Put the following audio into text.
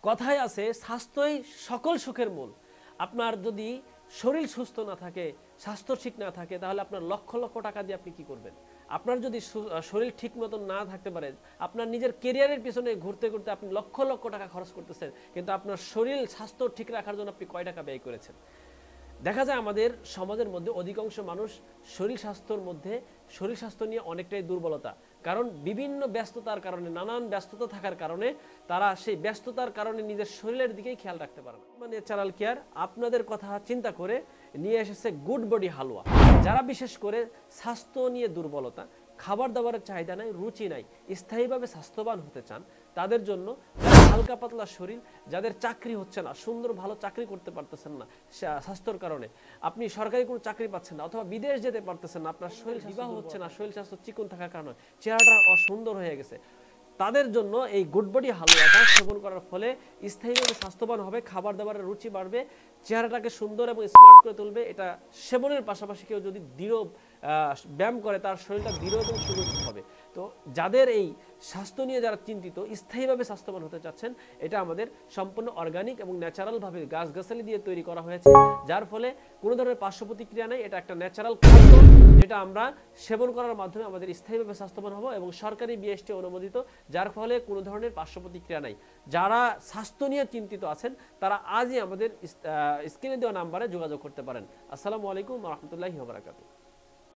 কথায় আছে স্বাস্থ্যই সকল সুখের মূল। আপনার যদি শরীর সুস্থ না থাকে, স্বাস্থ্য ঠিক না থাকে, তাহলে আপনার লক্ষ লক্ষ টাকা দিয়ে আপনি কি করবেন? আপনার যদি শরীর ঠিক মতন না থাকতে পারে, আপনার নিজের কেরিয়ারের পিছনে ঘুরতে ঘুরতে আপনি লক্ষ লক্ষ টাকা খরচ করতেছেন, কিন্তু আপনার শরীর স্বাস্থ্য ঠিক রাখার জন্য আপনি কয় টাকা ব্যয় করেছেন? দেখা যায় আমাদের সমাজের মধ্যে অধিকাংশ মানুষ শরীর স্বাস্থ্য নিয়ে অনেকটাই দুর্বলতা, কারণ বিভিন্ন ব্যস্ততার কারণে, নানান ব্যস্ততা থাকার কারণে তারা সেই ব্যস্ততার কারণে নিজের শরীরের দিকেই খেয়াল রাখতে পারে না। মানে ন্যাচারাল কেয়ার আপনাদের কথা চিন্তা করে নিয়ে এসেছে গুড বডি হালুয়া। যারা বিশেষ করে স্বাস্থ্য নিয়ে দুর্বলতা, খাবার দাবারের চাহিদা নাই, রুচি নাই, স্থায়ীভাবে স্বাস্থ্যবান হতে চান, তাদের জন্য, যারা হালকা পাতলা শরীর, যাদের চাকরি হচ্ছে না, সুন্দর ভালো চাকরি করতে পারতেছেন না স্বাস্থ্যর কারণে, আপনি সরকারি কোনো চাকরি পাচ্ছেন না, অথবা বিদেশ যেতে পারতেছেন না, আপনার শরীর বিবাহ হচ্ছে না, শরীর স্বাস্থ্য চিকন থাকার কারণে চেহারাটা অসুন্দর হয়ে গেছে, তাদের জন্য এই গুড বডি হালুয়াটা সেবন করার ফলে স্থায়ীভাবে স্বাস্থ্যবান হবে, খাবার দাবারের রুচি বাড়বে, চেহারাটাকে সুন্দর এবং স্মার্ট করে তুলবে। এটা সেবনের পাশাপাশি কেউ যদি দৃঢ় ব্যায়াম করে, তার শরীরটা দৃঢ় এবং সুগঠিত হবে। তো যাদের এই স্বাস্থ্য নিয়ে যারা চিন্তিত, স্থায়ীভাবে স্বাস্থ্যবান হতে চাচ্ছেন, এটা আমাদের সম্পূর্ণ অর্গানিক এবং ন্যাচারালভাবে গাছগাছালি দিয়ে তৈরি করা হয়েছে, যার ফলে কোনো ধরনের পার্শ্ব প্রতিক্রিয়া নেই। এটা একটা ন্যাচারাল খাদ্য, যেটা আমরা সেবন করার মাধ্যমে আমাদের স্থায়ীভাবে স্বাস্থ্যবান হব, এবং সরকারি বিএসটি অনুমোদিত, যার ফলে কোনো ধরনের পার্শ্ব প্রতিক্রিয়া নাই। যারা স্বাস্থ্য নিয়ে চিন্তিত আছেন, তারা আজই আমাদের স্ক্রিনে দেওয়া নাম্বারে যোগাযোগ করতে পারেন। আসসালামু আলাইকুম ওয়া রাহমাতুল্লাহি ওয়া বারাকাতুহু।